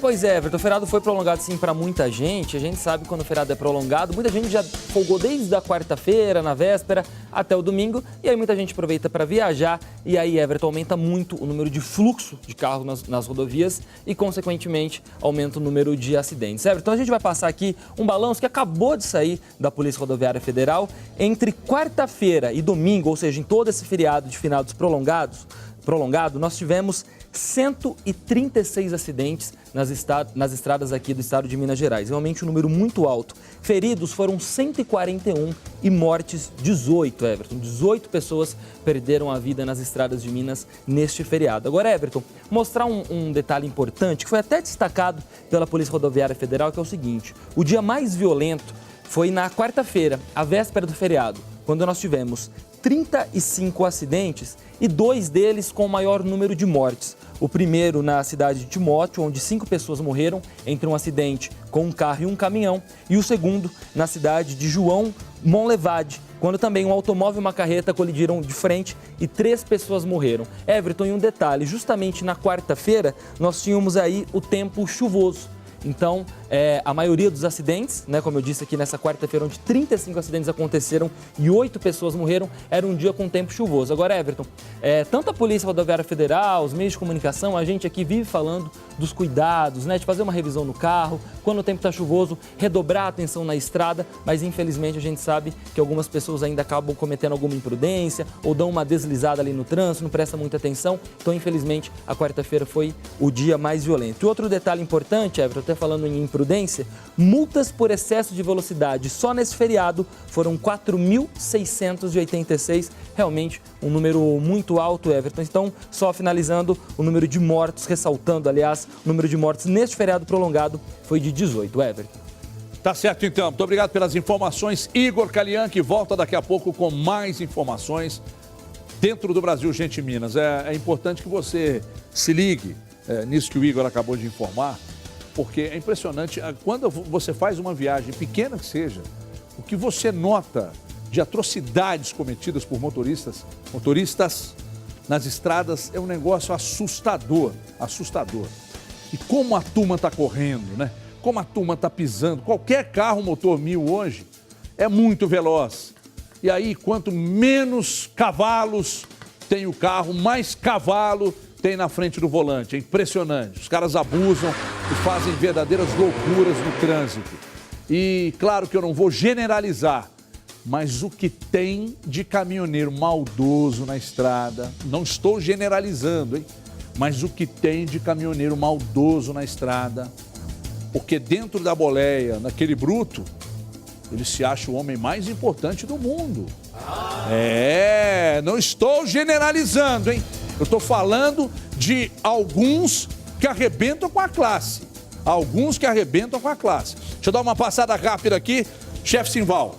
Pois é, Everton, o feriado foi prolongado sim para muita gente. A gente sabe quando o feriado é prolongado, muita gente já folgou desde a quarta-feira, na véspera, até o domingo. E aí muita gente aproveita para viajar. E aí, Everton, aumenta muito o número de fluxo de carros nas rodovias e, consequentemente, aumenta o número de acidentes. Everton, a gente vai passar aqui um balanço que acabou de sair da Polícia Rodoviária Federal. Entre quarta-feira e domingo, ou seja, em todo esse feriado de finados prolongado, nós tivemos 136 acidentes nas estradas aqui do estado de Minas Gerais. Realmente um número muito alto. Feridos foram 141 e mortes 18, Everton. 18 pessoas perderam a vida nas estradas de Minas neste feriado. Agora, Everton, mostrar um detalhe importante que foi até destacado pela Polícia Rodoviária Federal, que é o seguinte: o dia mais violento foi na quarta-feira, a véspera do feriado, quando nós tivemos 35 acidentes e 2 deles com o maior número de mortes. O primeiro na cidade de Timóteo, onde 5 pessoas morreram entre um acidente com um carro e um caminhão. E o segundo na cidade de João Monlevade, quando também um automóvel e uma carreta colidiram de frente e 3 pessoas morreram. Everton, e um detalhe, justamente na quarta-feira nós tínhamos aí o tempo chuvoso. Então, a maioria dos acidentes, né, como eu disse aqui nessa quarta-feira, onde 35 acidentes aconteceram e 8 pessoas morreram, era um dia com tempo chuvoso. Agora, Everton, tanto a Polícia Rodoviária Federal, os meios de comunicação, a gente aqui vive falando dos cuidados, né, de fazer uma revisão no carro, quando o tempo está chuvoso, redobrar a atenção na estrada, mas infelizmente a gente sabe que algumas pessoas ainda acabam cometendo alguma imprudência ou dão uma deslizada ali no trânsito, não prestam muita atenção. Então, infelizmente, a quarta-feira foi o dia mais violento. E outro detalhe importante, Everton, até falando em imprudência, multas por excesso de velocidade só nesse feriado foram 4.686, realmente um número muito alto, Everton. Então, só finalizando, o número de mortos, ressaltando, aliás, o número de mortos neste feriado prolongado foi de 18, Everton. Tá certo, então. Muito obrigado pelas informações. Igor Calian, que volta daqui a pouco com mais informações dentro do Brasil, gente, Minas. É importante que você se ligue nisso que o Igor acabou de informar, porque é impressionante, quando você faz uma viagem, pequena que seja, o que você nota de atrocidades cometidas por motoristas nas estradas é um negócio assustador. E como a turma está correndo, né? Como a turma está pisando. Qualquer carro motor 1000 hoje é muito veloz. E aí, quanto menos cavalos tem o carro, mais cavalo tem na frente do volante. É impressionante. Os caras abusam e fazem verdadeiras loucuras no trânsito. E claro que eu não vou generalizar, mas o que tem de caminhoneiro maldoso na estrada, não estou generalizando, hein? Mas o que tem de caminhoneiro maldoso na estrada, porque dentro da boleia, naquele bruto, ele se acha o homem mais importante do mundo. Não estou generalizando, hein? Eu estou falando de alguns que arrebentam com a classe. Deixa eu dar uma passada rápida aqui. Chefe Simval,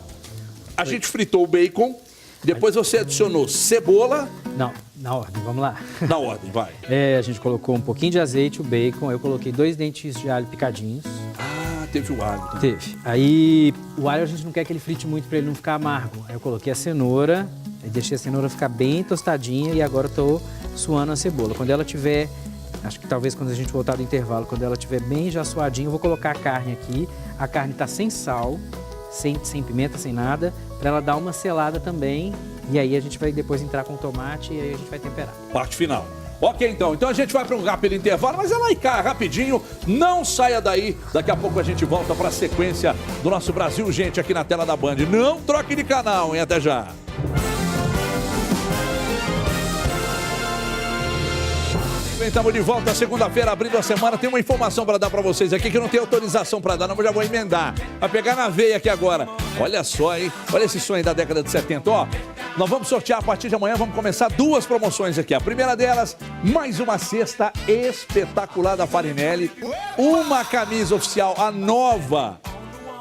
a gente fritou o bacon, depois você adicionou cebola. Não, na ordem, vamos lá. Na ordem, vai. A gente colocou um pouquinho de azeite, o bacon, eu coloquei 2 dentes de alho picadinhos. Teve o alho. Tá? Teve. Aí, o alho a gente não quer que ele frite muito para ele não ficar amargo. Aí eu coloquei a cenoura, aí deixei a cenoura ficar bem tostadinha e agora eu tô suando a cebola. Quando ela tiver, acho que talvez quando a gente voltar do intervalo, quando ela tiver bem já suadinha, eu vou colocar a carne aqui. A carne tá sem sal, sem pimenta, sem nada, para ela dar uma selada também. E aí a gente vai depois entrar com o tomate e aí a gente vai temperar. Parte final. Ok, então a gente vai para um rápido intervalo, mas é lá e cá, rapidinho, não saia daí, daqui a pouco a gente volta para a sequência do nosso Brasil, gente, aqui na tela da Band. Não troque de canal, hein? Até já. Estamos de volta, segunda-feira, abrindo a semana. Tem uma informação para dar para vocês aqui que eu não tenho autorização para dar, não, mas já vou emendar. Vai pegar na veia aqui agora. Olha só, hein? Olha esse sonho da década de 70, ó. Nós vamos sortear a partir de amanhã, vamos começar 2 promoções aqui. A primeira delas, mais uma cesta espetacular da Farinelli. Uma camisa oficial, a nova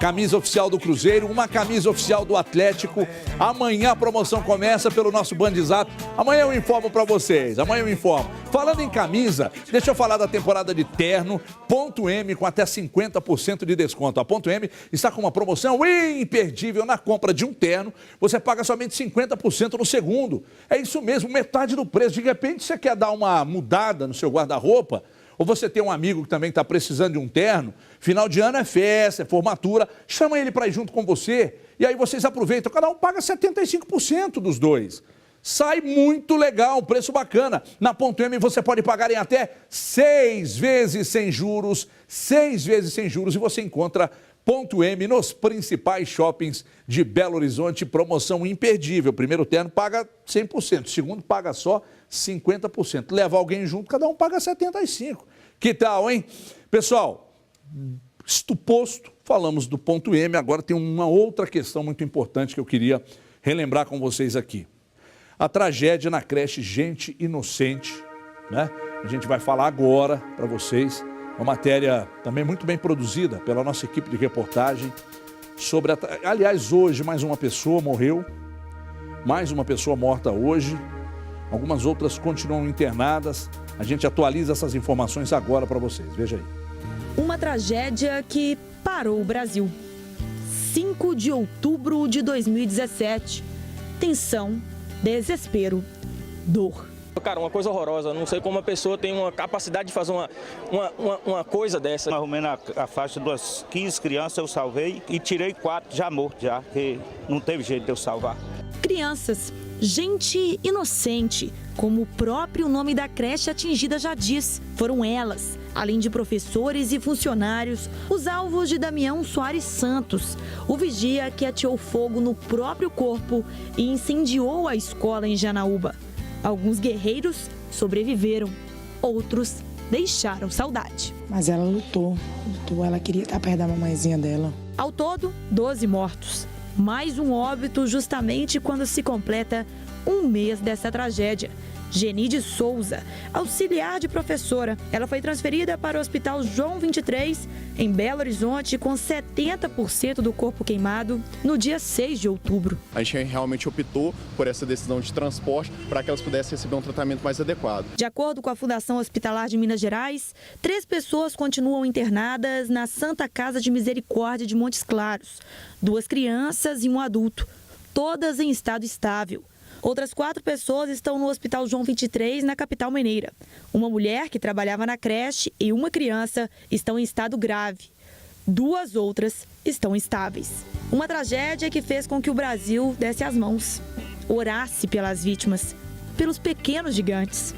camisa oficial do Cruzeiro, uma camisa oficial do Atlético. Amanhã a promoção começa pelo nosso Bandzap. Amanhã eu informo pra vocês, amanhã eu informo. Falando em camisa, deixa eu falar da temporada de terno, Ponto M com até 50% de desconto. A Ponto M está com uma promoção imperdível na compra de um terno, você paga somente 50% no segundo. É isso mesmo, metade do preço. De repente você quer dar uma mudada no seu guarda-roupa, ou você tem um amigo que também está precisando de um terno, final de ano é festa, é formatura, chama ele para ir junto com você, e aí vocês aproveitam, cada um paga 75% dos dois. Sai muito legal, preço bacana. Na Ponto M você pode pagar em até 6 vezes sem juros, 6 vezes sem juros, e você encontra Ponto M nos principais shoppings de Belo Horizonte, promoção imperdível. Primeiro terno paga 100%, segundo paga só 50%. Leva alguém junto, cada um paga 75%. Que tal, hein? Pessoal, isto posto, falamos do Ponto M, agora tem uma outra questão muito importante que eu queria relembrar com vocês aqui. A tragédia na creche Gente Inocente, né? A gente vai falar agora para vocês, uma matéria também muito bem produzida pela nossa equipe de reportagem sobre aliás, hoje mais uma pessoa morreu, mais uma pessoa morta hoje, algumas outras continuam internadas. A gente atualiza essas informações agora para vocês, veja aí. Uma tragédia que parou o Brasil. 5 de outubro de 2017. Tensão, desespero, dor. Cara, uma coisa horrorosa. Não sei como uma pessoa tem uma capacidade de fazer uma coisa dessa. Arrumei a faixa das 15 crianças, eu salvei e tirei 4 já mortos, já, que não teve jeito de eu salvar. Crianças, gente inocente, como o próprio nome da creche atingida já diz. Foram elas, além de professores e funcionários, os alvos de Damião Soares Santos, o vigia que ateou fogo no próprio corpo e incendiou a escola em Janaúba. Alguns guerreiros sobreviveram, outros deixaram saudade. Mas ela lutou, ela queria estar perto da mamãezinha dela. Ao todo, 12 mortos. Mais um óbito justamente quando se completa um mês dessa tragédia. Geni de Souza, auxiliar de professora. Ela foi transferida para o Hospital João 23, em Belo Horizonte, com 70% do corpo queimado no dia 6 de outubro. A gente realmente optou por essa decisão de transporte para que elas pudessem receber um tratamento mais adequado. De acordo com a Fundação Hospitalar de Minas Gerais, 3 pessoas continuam internadas na Santa Casa de Misericórdia de Montes Claros. 2 crianças e um adulto, todas em estado estável. Outras 4 pessoas estão no Hospital João 23, na capital mineira. Uma mulher que trabalhava na creche e uma criança estão em estado grave. 2 outras estão estáveis. Uma tragédia que fez com que o Brasil desse as mãos, orasse pelas vítimas, pelos pequenos gigantes.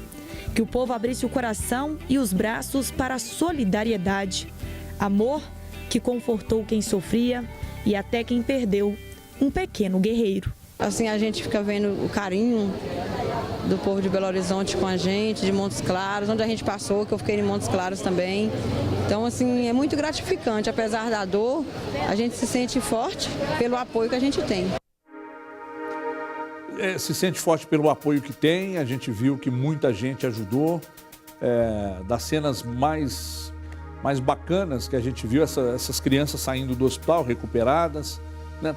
Que o povo abrisse o coração e os braços para a solidariedade. Amor que confortou quem sofria e até quem perdeu um pequeno guerreiro. Assim, a gente fica vendo o carinho do povo de Belo Horizonte com a gente, de Montes Claros, onde a gente passou, que eu fiquei em Montes Claros também. Então, assim, é muito gratificante. Apesar da dor, a gente se sente forte pelo apoio que a gente tem. Se sente forte pelo apoio que tem, a gente viu que muita gente ajudou. Das cenas mais bacanas que a gente viu, essas crianças saindo do hospital, recuperadas, né?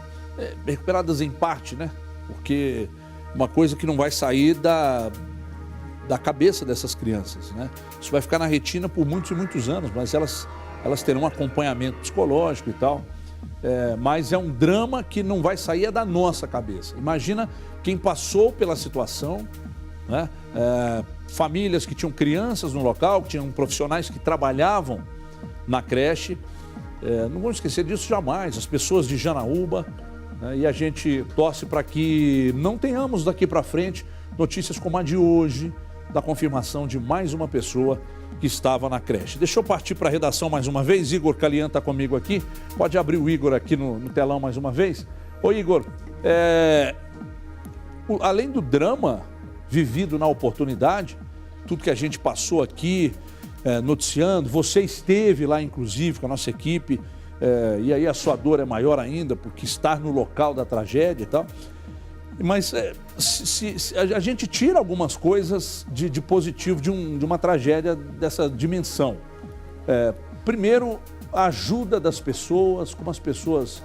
Recuperadas em parte, né? Porque uma coisa que não vai sair da cabeça dessas crianças, né? Isso vai ficar na retina por muitos e muitos anos, mas elas terão um acompanhamento psicológico e tal. Mas é um drama que não vai sair da nossa cabeça. Imagina quem passou pela situação, né? Famílias que tinham crianças no local, que tinham profissionais que trabalhavam na creche. Não vamos esquecer disso jamais, as pessoas de Janaúba. E a gente torce para que não tenhamos daqui para frente notícias como a de hoje, da confirmação de mais uma pessoa que estava na creche. Deixa eu partir para a redação mais uma vez. Igor Calian está comigo aqui. Pode abrir o Igor aqui no telão mais uma vez. Ô Igor, além do drama vivido na oportunidade, tudo que a gente passou aqui noticiando, você esteve lá inclusive com a nossa equipe, e aí a sua dor é maior ainda, porque estar no local da tragédia e tal. Mas se a gente tira algumas coisas de positivo de uma tragédia dessa dimensão. Primeiro, a ajuda das pessoas, como as pessoas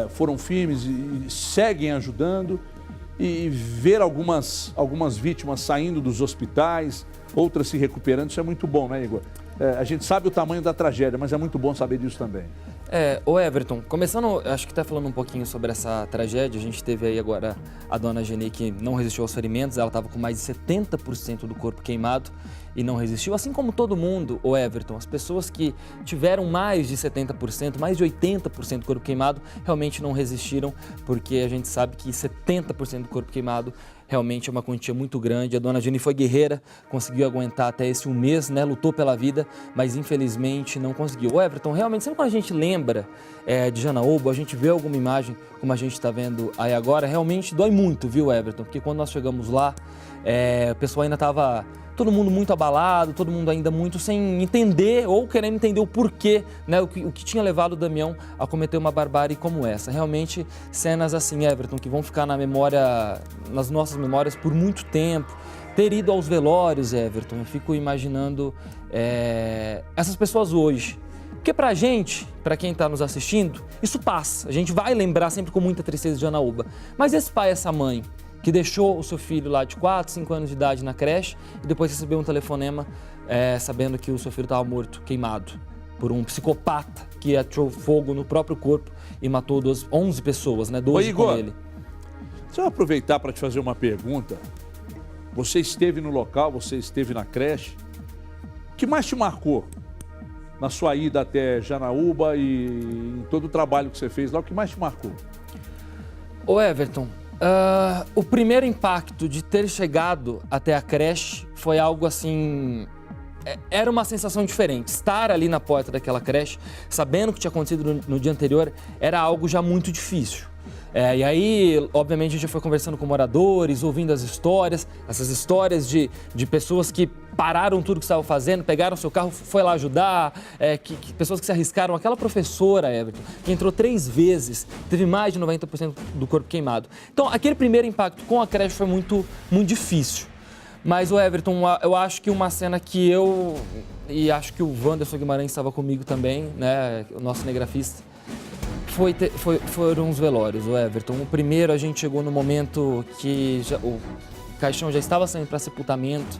foram firmes e seguem ajudando, e ver algumas vítimas saindo dos hospitais, outras se recuperando, isso é muito bom, né, Igor? A gente sabe o tamanho da tragédia, mas é muito bom saber disso também. Ô Everton, começando, acho que tá falando um pouquinho sobre essa tragédia, a gente teve aí agora a dona Geni que não resistiu aos ferimentos, ela estava com mais de 70% do corpo queimado e não resistiu, assim como todo mundo, ô Everton, as pessoas que tiveram mais de 70%, mais de 80% do corpo queimado, realmente não resistiram, porque a gente sabe que 70% do corpo queimado realmente é uma quantia muito grande. A dona Geni foi guerreira, conseguiu aguentar até esse 1 mês, né? Lutou pela vida, mas infelizmente não conseguiu. O Everton, realmente, sempre quando a gente lembra de Janaúba, a gente vê alguma imagem, como a gente está vendo aí agora, realmente dói muito, viu, Everton? Porque quando nós chegamos lá, o pessoal ainda estava... todo mundo muito abalado, todo mundo ainda muito sem entender ou querendo entender o porquê, né, o que tinha levado o Damião a cometer uma barbárie como essa. Realmente, cenas assim, Everton, que vão ficar na memória, nas nossas memórias por muito tempo. Ter ido aos velórios, Everton, eu fico imaginando essas pessoas hoje. Porque pra gente, pra quem tá nos assistindo, isso passa. A gente vai lembrar sempre com muita tristeza de Janaúba. Mas esse pai, essa mãe, que deixou o seu filho lá de 4, 5 anos de idade na creche e depois recebeu um telefonema sabendo que o seu filho estava morto, queimado, por um psicopata que atirou fogo no próprio corpo e matou 11 pessoas, né? 12 Igor, com ele. Deixa eu aproveitar para te fazer uma pergunta. Você esteve no local, você esteve na creche. O que mais te marcou na sua ida até Janaúba e em todo o trabalho que você fez lá? O que mais te marcou? Ô Everton, o primeiro impacto de ter chegado até a creche foi algo assim... Era uma sensação diferente. Estar ali na porta daquela creche, sabendo o que tinha acontecido no dia anterior, era algo já muito difícil. E aí, obviamente, a gente foi conversando com moradores, ouvindo as histórias, essas histórias de pessoas que pararam tudo que estavam fazendo, pegaram seu carro, foi lá ajudar, pessoas que se arriscaram. Aquela professora, Everton, que entrou 3 vezes, teve mais de 90% do corpo queimado. Então, aquele primeiro impacto com a creche foi muito, muito difícil. Mas, o Everton, eu acho que uma cena que e acho que o Wanderson Guimarães estava comigo também, né, o nosso cinegrafista, foram os velórios, o Everton. O primeiro, a gente chegou no momento que o caixão já estava saindo para sepultamento.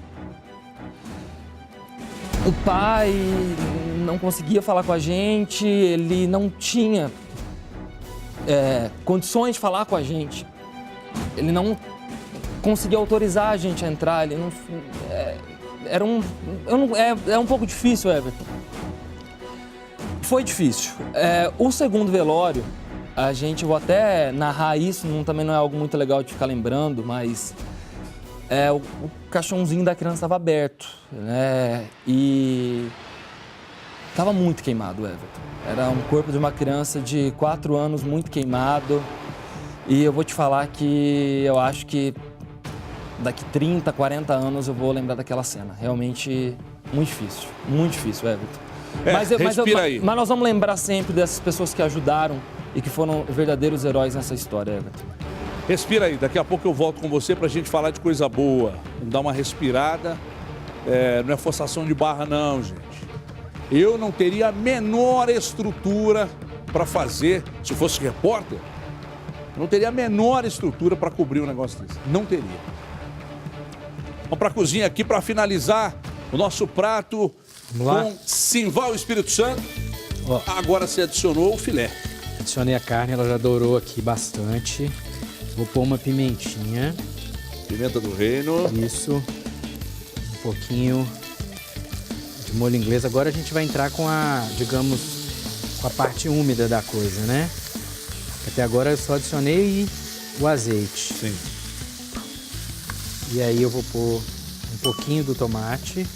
O pai não conseguia falar com a gente, ele não tinha condições de falar com a gente. Ele não conseguia autorizar a gente a entrar, ele não... É um pouco difícil, Everton. Foi difícil. O segundo velório, vou até narrar isso, também não é algo muito legal de ficar lembrando, mas o caixãozinho da criança estava aberto, né? E estava muito queimado, Everton. Era um corpo de uma criança de 4 anos muito queimado. E eu vou te falar que eu acho que daqui 30, 40 anos eu vou lembrar daquela cena. Realmente muito difícil, Everton. Mas nós vamos lembrar sempre dessas pessoas que ajudaram e que foram verdadeiros heróis nessa história, Everton. Respira aí, daqui a pouco eu volto com você pra gente falar de coisa boa. Vamos dar uma respirada. Não é forçação de barra não, gente. Eu não teria a menor estrutura para fazer, se fosse repórter, eu não teria a menor estrutura para cobrir um negócio desse. Não teria. Vamos pra cozinha aqui para finalizar o nosso prato com Simval Espírito Santo. Agora você adicionou o filé. Adicionei a carne, ela já dourou aqui bastante. Vou pôr uma pimentinha. Pimenta do reino. Isso. Um pouquinho de molho inglês. Agora a gente vai entrar com com a parte úmida da coisa, né? Até agora eu só adicionei o azeite. Sim. E aí eu vou pôr um pouquinho do tomate.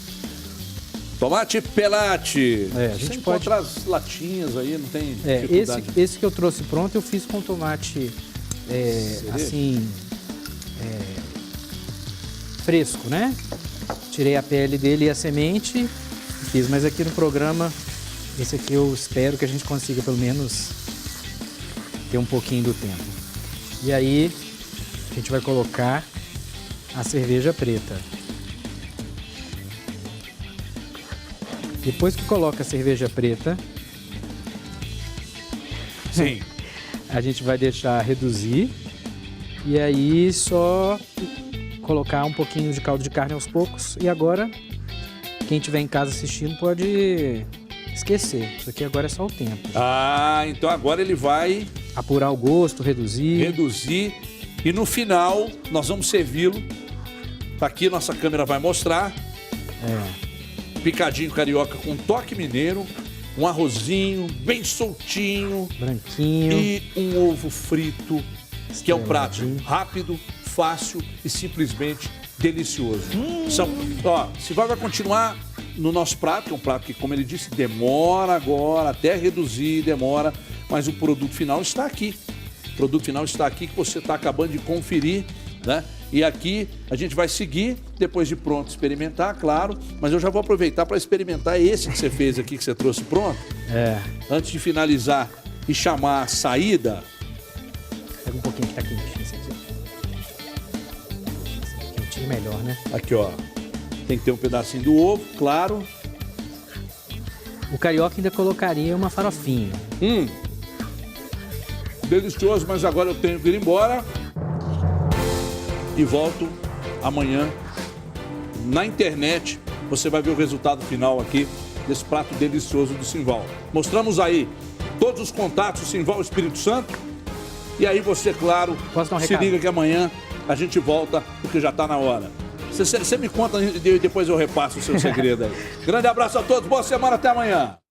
Tomate pelate. A gente pode encontrar as latinhas aí, não tem dificuldade. Esse que eu trouxe pronto, eu fiz com tomate fresco, né? Tirei a pele dele e a semente e fiz, mas aqui no programa, esse aqui eu espero que a gente consiga pelo menos ter um pouquinho do tempo. E aí, a gente vai colocar a cerveja preta. Depois que coloca a cerveja preta, Sim. A gente vai deixar reduzir e aí só colocar um pouquinho de caldo de carne aos poucos. E agora, quem estiver em casa assistindo pode esquecer. Isso aqui agora é só o tempo. Ah, então agora ele vai... apurar o gosto, reduzir. Reduzir. E no final, nós vamos servi-lo. Tá aqui, nossa câmera vai mostrar. Picadinho carioca com toque mineiro. Um arrozinho bem soltinho. Branquinho. E um ovo frito, que é um prato rápido, fácil e simplesmente delicioso. Sival vai continuar no nosso prato, que é um prato que, como ele disse, demora agora, até reduzir, demora, mas o produto final está aqui. O produto final está aqui, que você está acabando de conferir, né? E aqui a gente vai seguir, depois de pronto, experimentar, claro, mas eu já vou aproveitar para experimentar esse que você fez aqui, que você trouxe pronto. Antes de finalizar e chamar a saída. Pega um pouquinho que tá quentinho esse aqui. Quentinho melhor, né? Aqui, ó. Tem que ter um pedacinho do ovo, claro. O carioca ainda colocaria uma farofinha. Delicioso, mas agora eu tenho que ir embora. E volto amanhã na internet. Você vai ver o resultado final aqui desse prato delicioso do Simval. Mostramos aí todos os contatos do Simval Espírito Santo. E aí você, claro, se liga que amanhã a gente volta, porque já está na hora. Você me conta e depois eu repasso o seu segredo aí. Grande abraço a todos, boa semana, até amanhã.